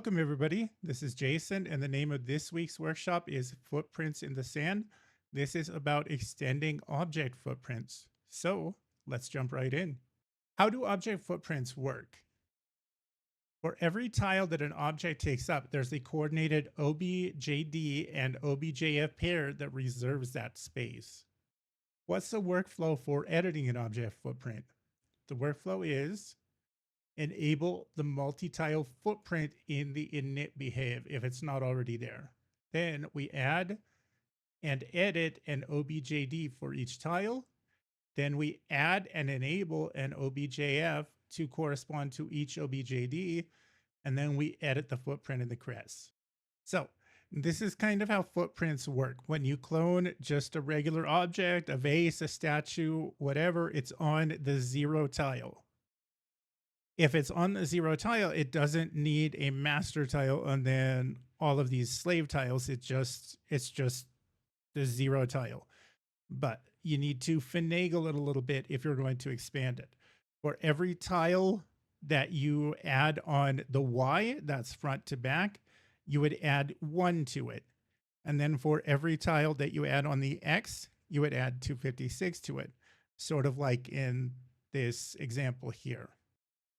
Welcome everybody. This is Jason and the name of this week's workshop is Footprints in the Sand. This is about extending object footprints. So let's jump right in. How do object footprints work? For every tile that an object takes up, there's a coordinated OBJD and OBJF pair that reserves that space. What's the workflow for editing an object footprint? The workflow is enable the multi-tile footprint in the init BHAV if it's not already there. Then we add and edit an OBJD for each tile. Then we add and enable an OBJF to correspond to each OBJD. And then we edit the footprint in the CRES. So this is kind of how footprints work. When you clone just a regular object, a vase, a statue, whatever, it's on the 0 tile. If it's on the 0 tile, it doesn't need a master tile and then all of these slave tiles. It's just the 0 tile. But you need to finagle it a little bit if you're going to expand it. For every tile that you add on the Y, that's front to back, you would add 1 to it. And then for every tile that you add on the X, you would add 256 to it, sort of like in this example here.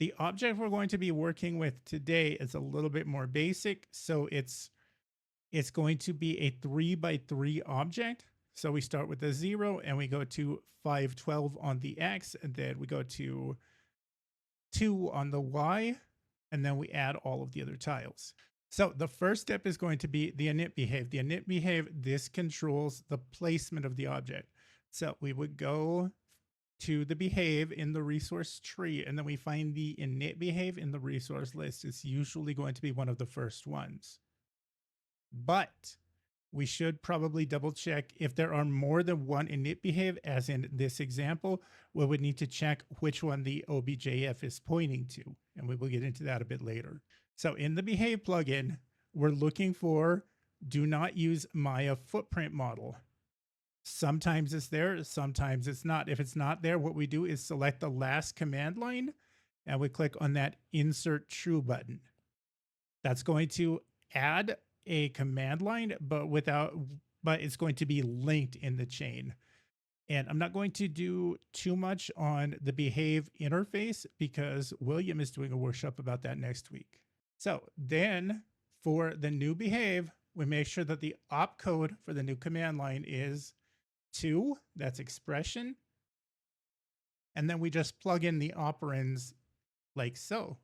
The object we're going to be working with today is a little bit more basic. So it's going to be a 3x3 object. So we start with a 0 and we go to 512 on the X, and then we go to 2 on the Y, and then we add all of the other tiles. So the first step is going to be the init BHAV. The init BHAV, this controls the placement of the object. So we would go to the BHAV in the resource tree, and then we find the init BHAV in the resource list. It's usually going to be one of the first ones. But we should probably double check if there are more than one init BHAV, as in this example, we would need to check which one the OBJF is pointing to. And we will get into that a bit later. So in the BHAV plugin, we're looking for do not use Maya footprint model. Sometimes it's there, sometimes it's not. If it's not there, what we do is select the last command line and we click on that insert true button. That's going to add a command line, but it's going to be linked in the chain. And I'm not going to do too much on the BHAV interface because William is doing a workshop about that next week. So then for the new BHAV, we make sure that the opcode for the new command line is 2, that's expression. And then we just plug in the operands like so.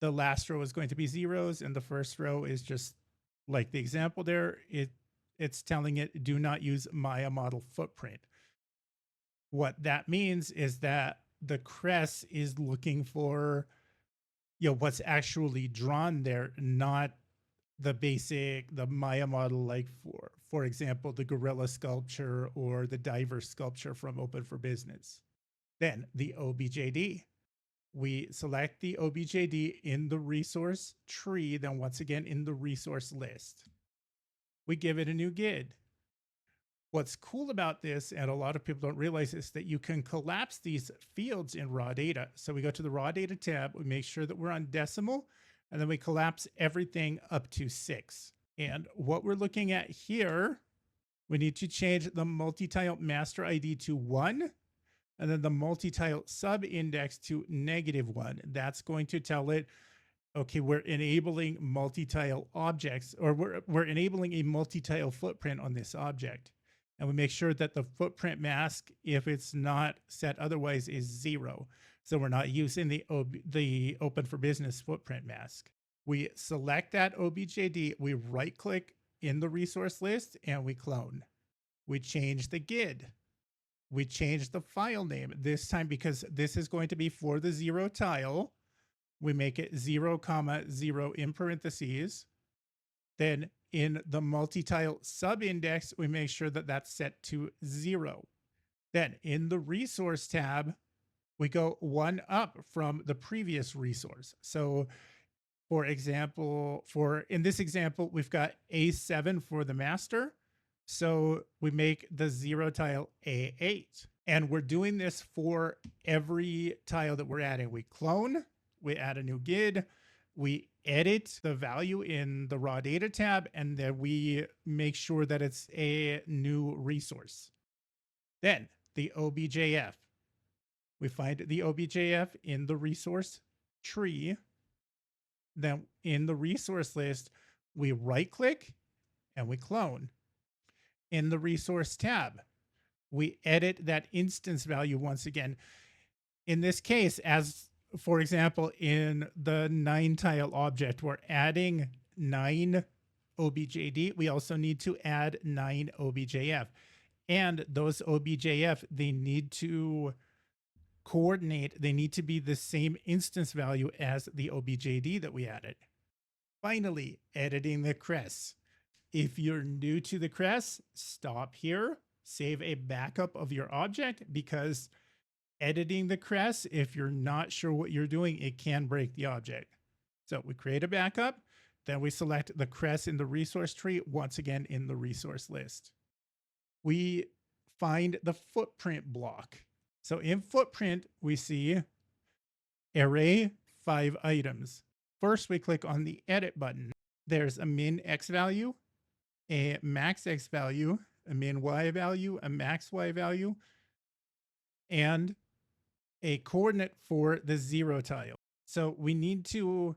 The last row is going to be zeros and the first row is just like the example there. It's telling it do not use Maya model footprint. What that means is that the CRES is looking for what's actually drawn there, not the Maya model, like for example, the gorilla sculpture or the diver sculpture from Open for Business. Then the OBJD. We select the OBJD in the resource tree, then once again in the resource list. We give it a new GID. What's cool about this, and a lot of people don't realize, is that you can collapse these fields in raw data. So we go to the raw data tab, we make sure that we're on decimal, and then we collapse everything up to 6. And what we're looking at here, we need to change the multi-tile master ID to 1, and then the multi-tile sub-index to -1. That's going to tell it, okay, we're enabling multi-tile objects, or we're enabling a multi-tile footprint on this object. And we make sure that the footprint mask, if it's not set otherwise, is 0. So we're not using the Open for Business footprint mask. We select that OBJD, we right click in the resource list and we clone. We change the GID. We change the file name this time because this is going to be for the 0 tile. We make it 0,0 in parentheses. Then in the multi-tile sub-index, we make sure that that's set to 0. Then in the resource tab, we go 1 up from the previous resource. So for example, in this example, we've got A7 for the master. So we make the 0 tile A8. And we're doing this for every tile that we're adding. We clone, we add a new GID, we edit the value in the raw data tab, and then we make sure that it's a new resource. Then the OBJF. We find the OBJF in the resource tree. Then in the resource list, we right click and we clone. In the resource tab, we edit that instance value once again. In this case, as for example, in the 9 tile object, we're adding 9 OBJD. We also need to add 9 OBJF. And those OBJF, they need to coordinate. They need to be the same instance value as the OBJD that we added. Finally, editing the CRES. If you're new to the CRES, stop here, save a backup of your object, because editing the CRES, if you're not sure what you're doing, it can break the object. So we create a backup, then we select the CRES in the resource tree, once again in the resource list. We find the footprint block. So in footprint, we see array 5 items. First, we click on the edit button. There's a min X value, a max X value, a min Y value, a max Y value, and a coordinate for the 0 tile. So we need to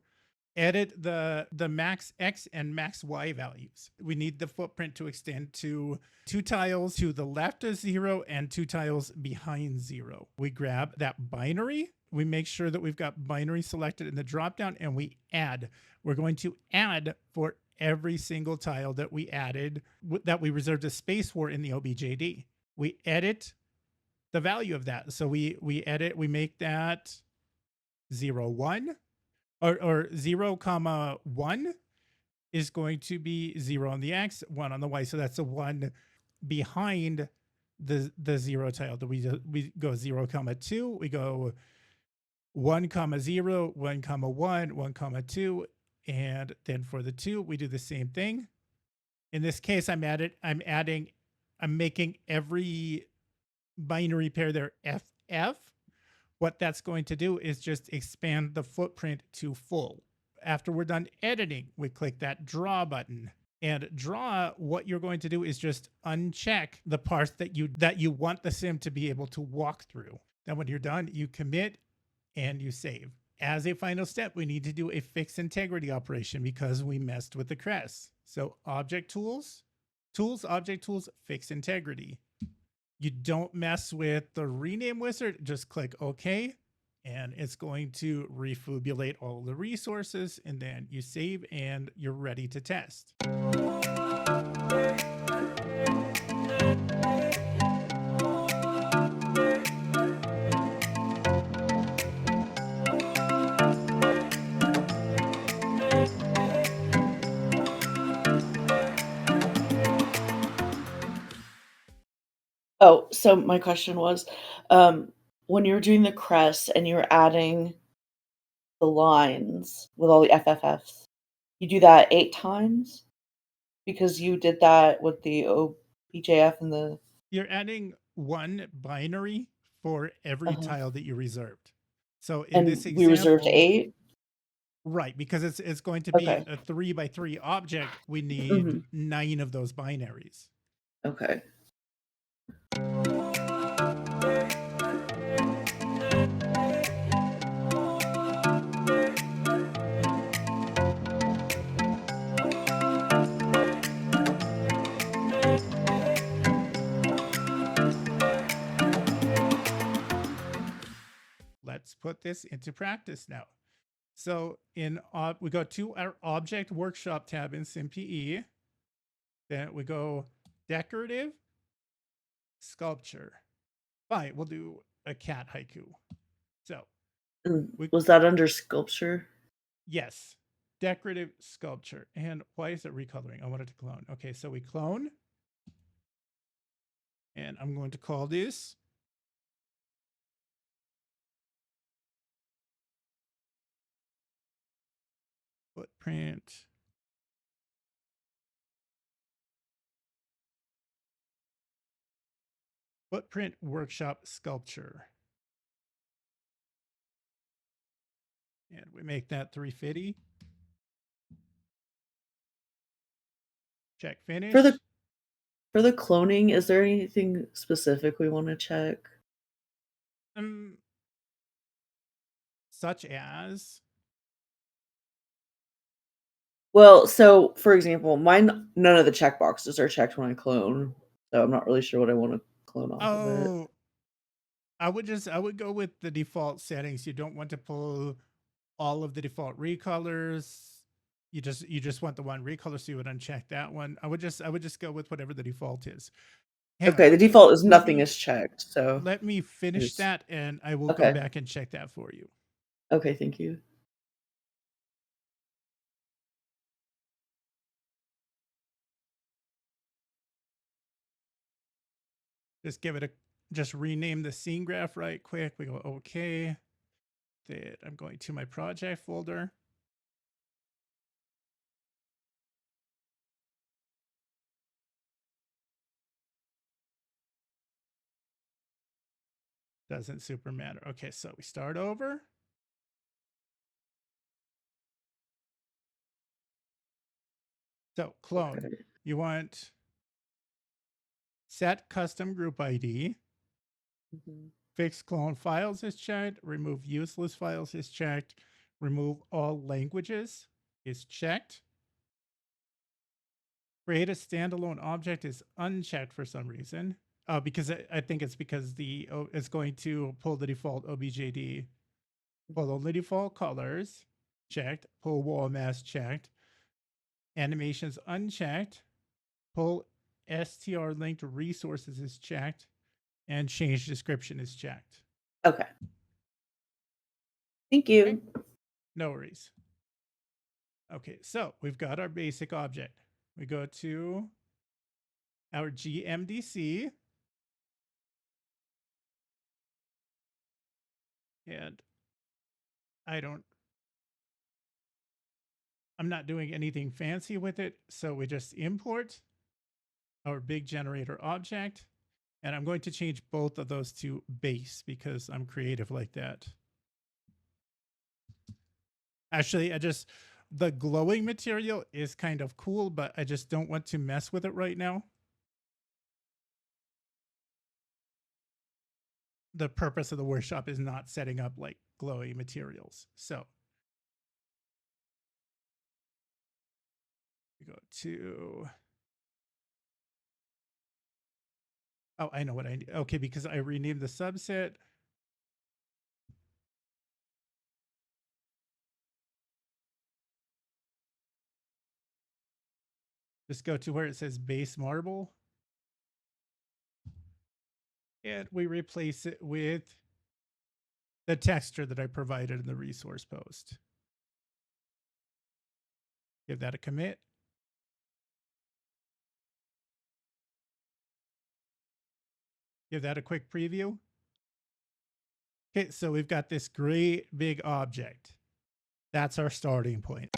edit the max X and max Y values. We need the footprint to extend to 2 tiles to the left of 0 and 2 tiles behind 0. We grab that binary. We make sure that we've got binary selected in the dropdown, and we add. We're going to add for every single tile that we added, that we reserved a space for in the OBJD. We edit the value of that. So we make that 0, 1, or 0, 1 is going to be 0 on the X, 1 on the Y. So that's a 1 behind the 0 tile. We go 0, 2, we go 1, 0, 1, 1, 1, 2, and then for the 2, we do the same thing. In this case, I'm making every binary pair there FF. What that's going to do is just expand the footprint to full. After we're done editing, we click that draw button. And draw, what you're going to do is just uncheck the parts that you want the sim to be able to walk through. Then when you're done, you commit and you save. As a final step, we need to do a fix integrity operation because we messed with the CRES. So object tools, object tools, fix integrity. You don't mess with the rename wizard, just click OK, and it's going to refubulate all the resources, and then you save and you're ready to test. Oh, so my question was, when you were doing the CRES and you were adding the lines with all the FFFs, you do that 8 times? Because you did that with the OBJF and the... You're adding 1 binary for every tile that you reserved. So in this example, we reserved 8? Right, because it's going to be Okay. a 3 by 3 object. We need 9 of those binaries. Okay. Let's put this into practice now. So we go to our object workshop tab in SimPE. Then we go decorative sculpture. Fine, we'll do a cat haiku. So was that under sculpture? Yes, decorative sculpture. And why is it recoloring? I wanted to clone. Okay, so we clone. And I'm going to call this footprint workshop sculpture. And we make that 350. Check For finish. the cloning, is there anything specific we want to check? Such as Well, so for example, mine none of the checkboxes are checked when I clone, so I'm not really sure what I want to clone off of it. oh, I would go with the default settings. You don't want to pull all of the default recolors. You just want the one recolor, so you would uncheck that one. I would just go with whatever the default is. Hang on, Okay, the default is nothing is checked, so let me finish there's that and I will go okay. back and check that for you. Okay, thank you. Just rename the scene graph right quick. We go okay. Then I'm going to my project folder. Doesn't super matter. Okay, so we start over. So clone, Okay. you want set custom group ID, Mhm. fix clone files is checked, remove useless files is checked, remove all languages is checked. Create a standalone object is unchecked for some reason. Because I think it's because it's going to pull the default OBJD. Pull only default colors, checked. Pull wall mask, checked. Animations unchecked. Pull str linked resources is checked. And change description is checked. Okay. Thank Okay, you. no worries. Okay, so we've got our basic object. We go to our GMDC. And I'm not doing anything fancy with it. So we just import our big generator object. And I'm going to change both of those to base because I'm creative like that. Actually, the glowing material is kind of cool, but I just don't want to mess with it right now. The purpose of the workshop is not setting up like glowy materials. So we go to, oh, I know what I need. Okay, because I renamed the subset. Just go to where it says base marble. And we replace it with the texture that I provided in the resource post. Give that a commit. Give that a quick preview. Okay, so we've got this great big object. That's our starting point.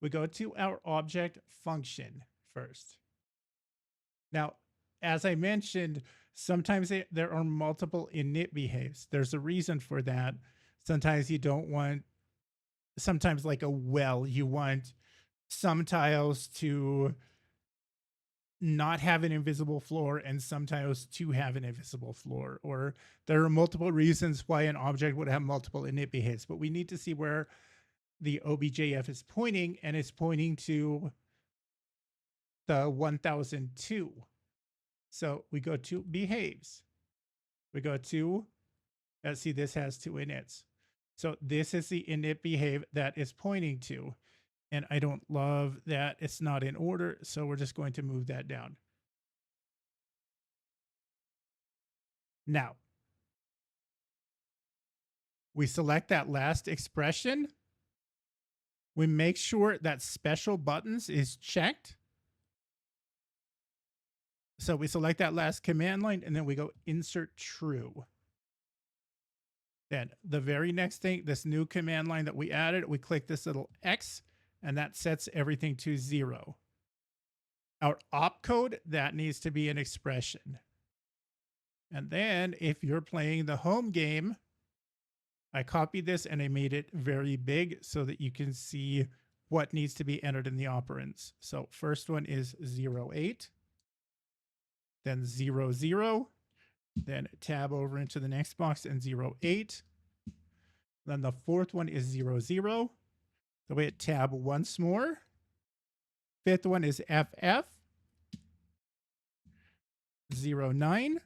We go to our object function first. Now, as I mentioned, sometimes there are multiple init behaves. There's a reason for that. Sometimes you don't want, sometimes like a well, you want some tiles to not have an invisible floor and some tiles to have an invisible floor. Or there are multiple reasons why an object would have multiple init behaves, but we need to see where the OBJF is pointing, and it's pointing to the 1002. So we go to behaves. We go to, let's see, this has two inits. So this is the init behave that is pointing to. And I don't love that it's not in order. So we're just going to move that down. Now, we select that last expression. We make sure that special buttons is checked. So we select that last command line and then we go insert true. Then the very next thing, this new command line that we added, we click this little X, and that sets everything to 0. Our opcode, that needs to be an expression. And then if you're playing the home game, I copied this and I made it very big so that you can see what needs to be entered in the operands. So first one is 08, then 00, then tab over into the next box and 08. Then the fourth one is 00. So we hit tab once more. Fifth one is FF. 09,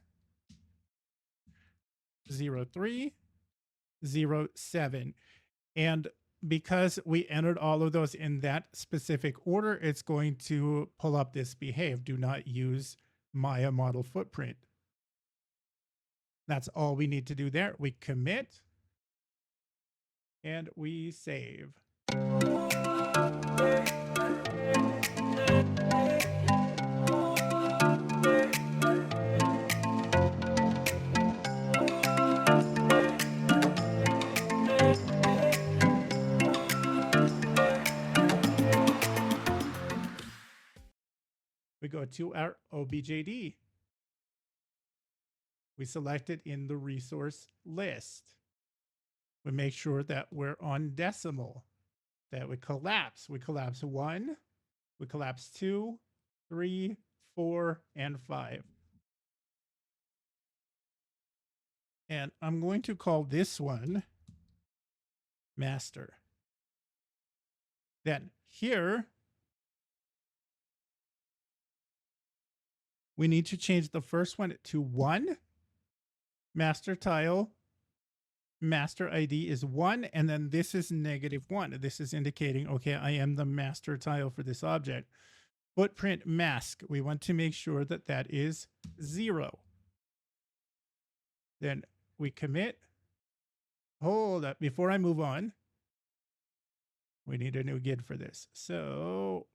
03, 07. And because we entered all of those in that specific order, it's going to pull up this behave. Do not use Maya model footprint. That's all we need to do there. We commit and we save. We go to our OBJD. We select it in the resource list. We make sure that we're on decimal, that we collapse. We collapse 1, we collapse 2, 3, 4, and 5. And I'm going to call this one master. Then here, we need to change the first one to 1. Master tile, master ID is 1, and then this is -1. This is indicating, okay, I am the master tile for this object. Footprint mask, we want to make sure that that is 0. Then we commit. Hold up, before I move on, we need a new GID for this. So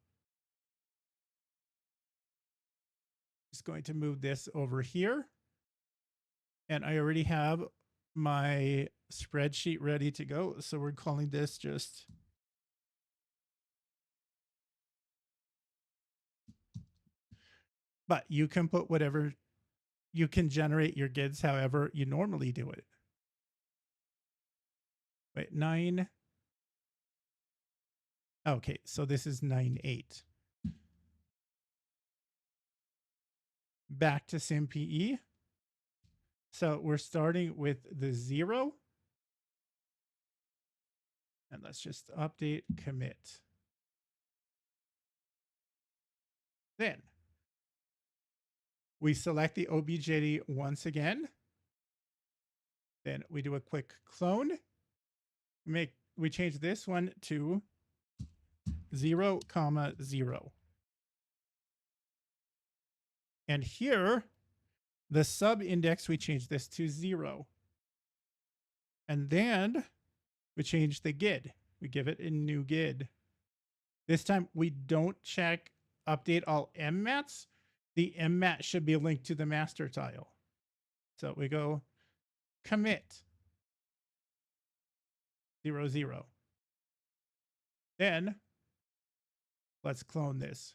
just going to move this over here. And I already have my spreadsheet ready to go. So we're calling this just but you can put whatever, you can generate your GIDs however you normally do it. Wait, 9. Okay, so this is 9.8. Back to SimPE. So we're starting with the 0. And let's just update commit. Then we select the OBJD once again. Then we do a quick clone. We change this one to 0, 0. And here, the sub index, we change this to 0. And then we change the GID. We give it a new GID. This time we don't check update all mmats. The mmat should be linked to the master tile. So we go commit 0, 0. Then let's clone this.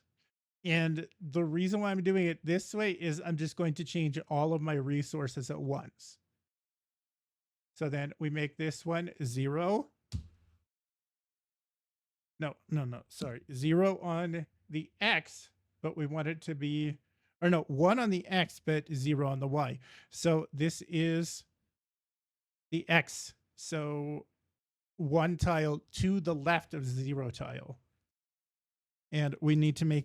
And the reason why I'm doing it this way is I'm just going to change all of my resources at once. So then we make this one 0. No, sorry. 0 on the X, but we want it to be, or no, 1 on the X, but 0 on the Y. So this is the X. So 1 tile to the left of 0 tile. And we need to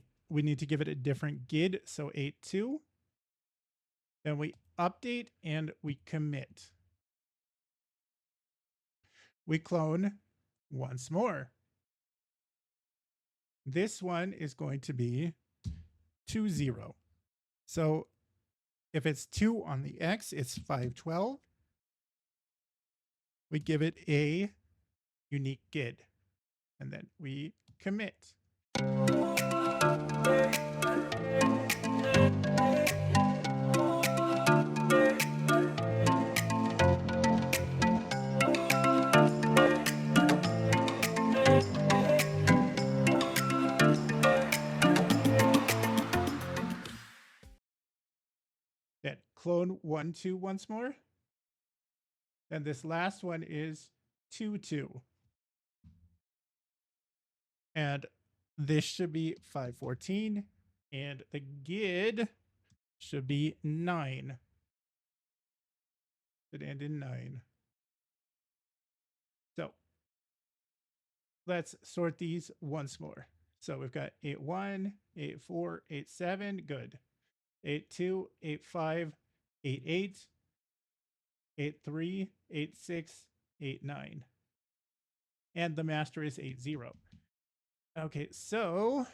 give it a different GID. So 8.2. Then we update and we commit. We clone once more. This one is going to be 2, 0. So if it's 2 on the X, it's 512. We give it a unique GID. And then we commit. clone 1, 2 once more. And this last one is 2, 2. And this should be 514. And the GID should be 9. Should end in 9. So let's sort these once more. So we've got 81, 84, 87. Good. 82, 85, 88, 83, 86, 89. And the master is 80. Okay, so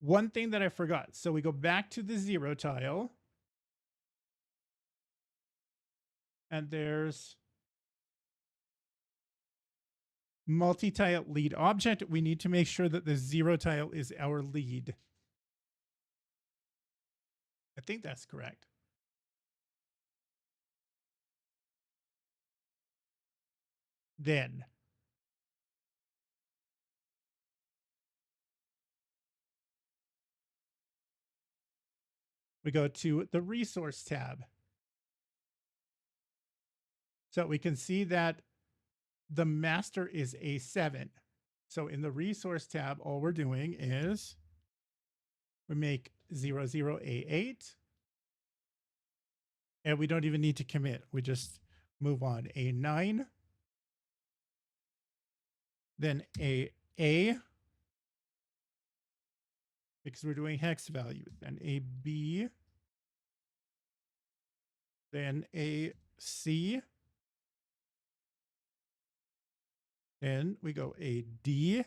one thing that I forgot. So we go back to the 0 tile. And there's multi-tile lead object. We need to make sure that the 0 tile is our lead. I think that's correct. Then we go to the resource tab. So we can see that the master is A7. So in the resource tab, all we're doing is we make 00A8. And we don't even need to commit. We just move on. A9. Then A, because we're doing hex value. Then a B. Then a C. Then we go a D.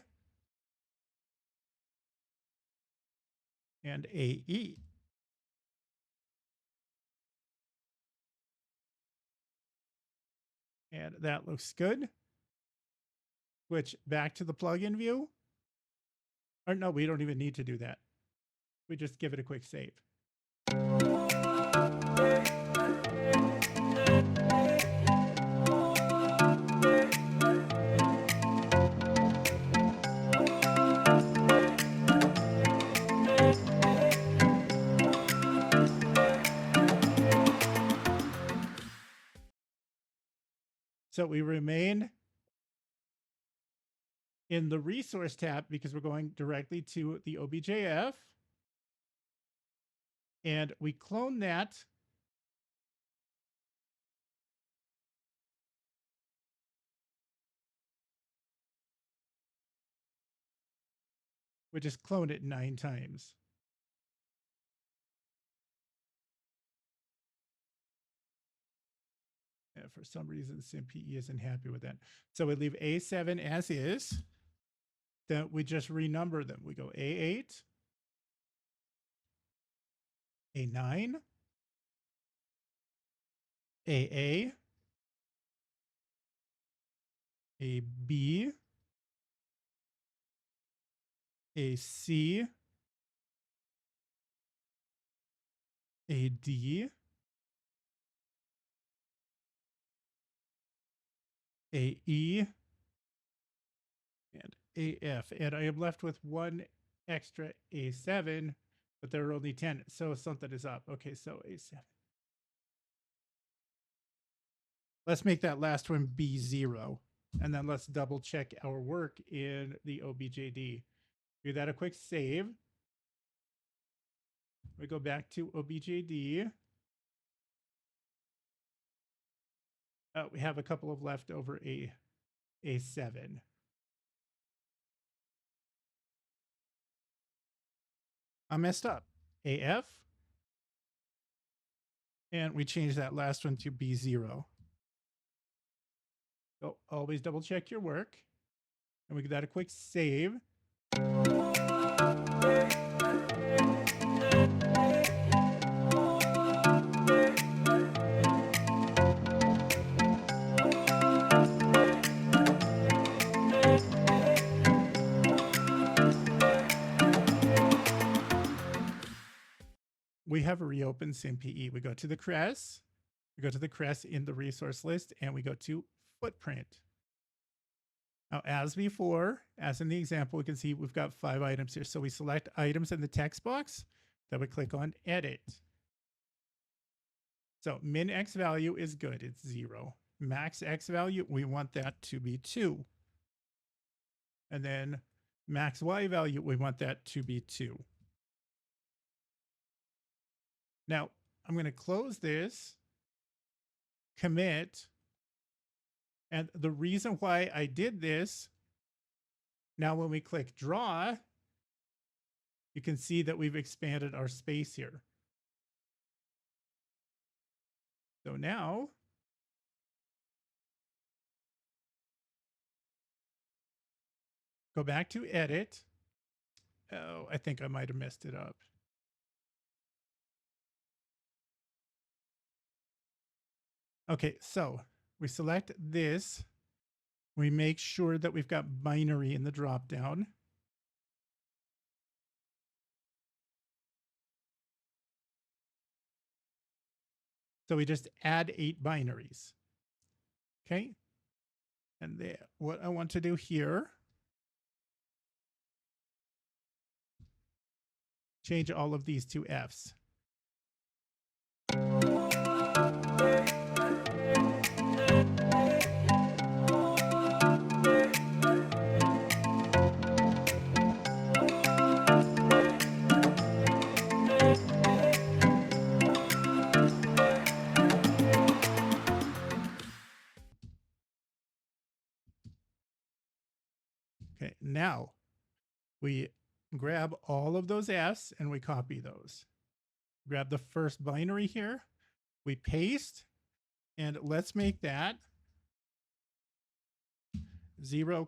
And a E. And that looks good. Switch back to the plugin view. Or no, we don't even need to do that. We just give it a quick save. So we remain in the resource tab because we're going directly to the OBJF. And we clone that. We just cloned it 9 times. And for some reason, SimPE isn't happy with that. So we leave A7 as is. Then we just renumber them. We go A8, A9, AA, AB, AC, AD, AE, and AF. And I am left with one extra A7, but there are only 10. So something is up. Okay, so A7. Let's make that last one B0. And then let's double check our work in the OBJD. Do that a quick save. We go back to OBJD. We have a couple of leftover A7. I messed up. AF. And we change that last one to B0. So always double check your work. And we give that a quick save. We have reopened SimPE. We go to the CRES. We go to the CRES in the resource list, and we go to footprint. Now, as before, as in the example, we can see we've got 5 items here. So we select items in the text box. Then we click on edit. So min x value is good. It's 0. Max x value, we want that to be 2. And then max y value, we want that to be 2. Now, I'm going to close this, commit. And the reason why I did this, now when we click draw, you can see that we've expanded our space here. So now, go back to edit. Oh, I think I might have messed it up. Okay, so we select this. We make sure that we've got binary in the dropdown. So we just add 8 binaries. Okay. And then what I want to do here, change all of these to Fs. Okay, now we grab all of those Fs and we copy those. Grab the first binary here, we paste, and let's make that 0,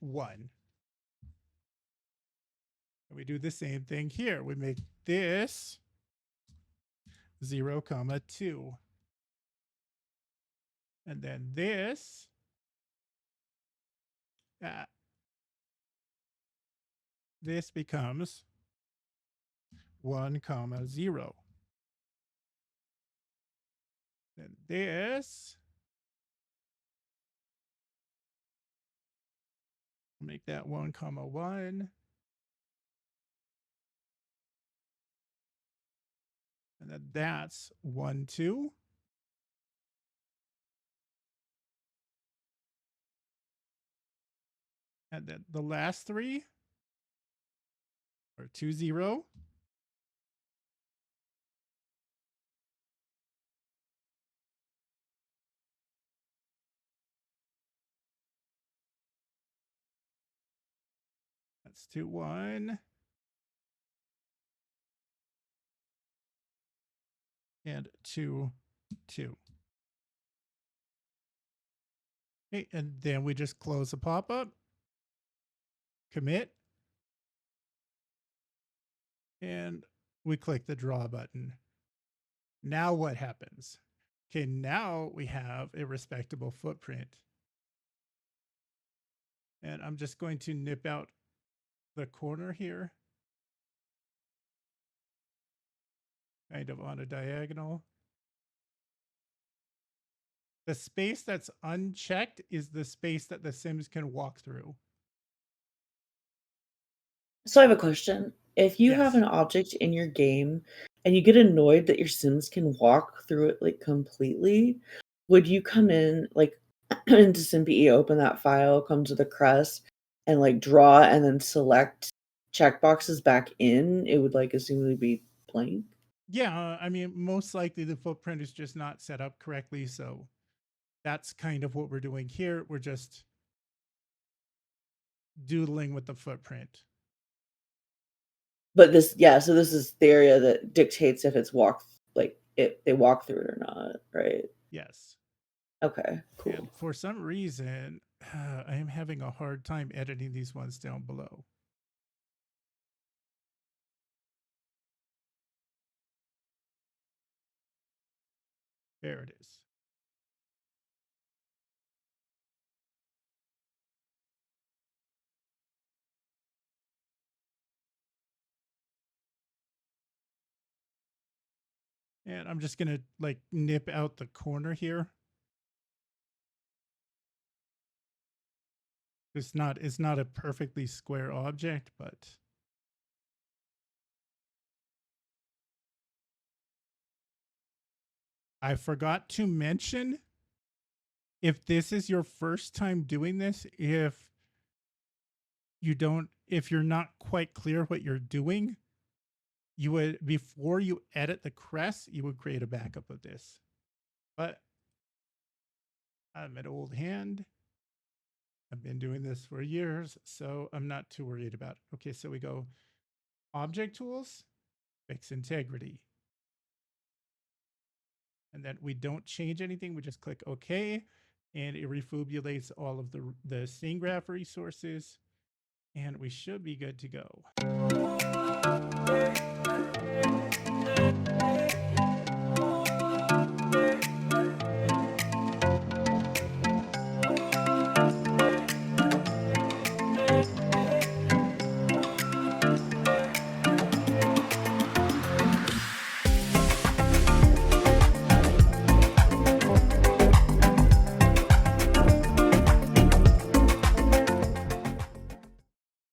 1. And we do the same thing here. We make this 0, 2. And then this this becomes 1, 0. Then this, make that 1, 1. And then that's 1, 2. And then the last 3 are 2, 0. That's 2, 1. And 2, 2. Okay, and then we just close the pop-up, commit, and we click the draw button. Now what happens? Okay, now we have a respectable footprint. And I'm just going to nip out the corner here, kind of on a diagonal. The space that's unchecked is the space that the Sims can walk through. So I have a question. If you have Yes. an object in your game and you get annoyed that your Sims can walk through it like completely, would you come in like into SimPE, open that file, come to the CRES and like draw and then select checkboxes back in? It would like assumably be blank. Yeah, I mean, most likely the footprint is just not set up correctly. So that's kind of what we're doing here. We're just doodling with the footprint. But this, yeah, so this is the area that dictates if it's they walk through it or not, right? Yes. Okay, cool. And for some reason, I am having a hard time editing these ones down below. There it is. And I'm just going to like nip out the corner here. It's not a perfectly square object, but I forgot to mention, if this is your first time doing this, if you're not quite clear what you're doing, you would, before you edit the CRES, you would create a backup of this. But I'm an old hand. I've been doing this for years, so I'm not too worried about it. Okay, so we go Object Tools, Fix Integrity. And then we don't change anything. We just click OK, and it refubulates all of the scene graph resources, and we should be good to go.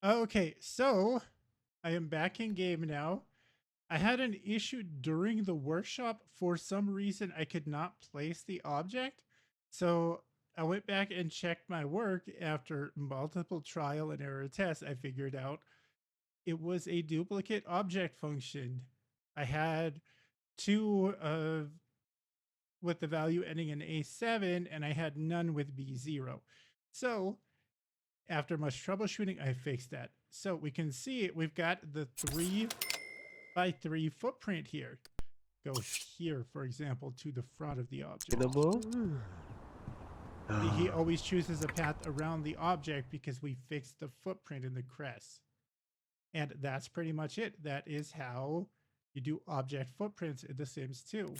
Okay, so I am back in game now. I had an issue during the workshop. For some reason, I could not place the object. So I went back and checked my work. After multiple trial and error tests, I figured out it was a duplicate object function. I had two with the value ending in A7, and I had none with B0. So after much troubleshooting, I fixed that. So we can see we've got the 3x3 footprint here. Goes here, for example, to the front of the object. He always chooses a path around the object because we fixed the footprint in the CRES. And that's pretty much it. That is how you do object footprints in The Sims 2.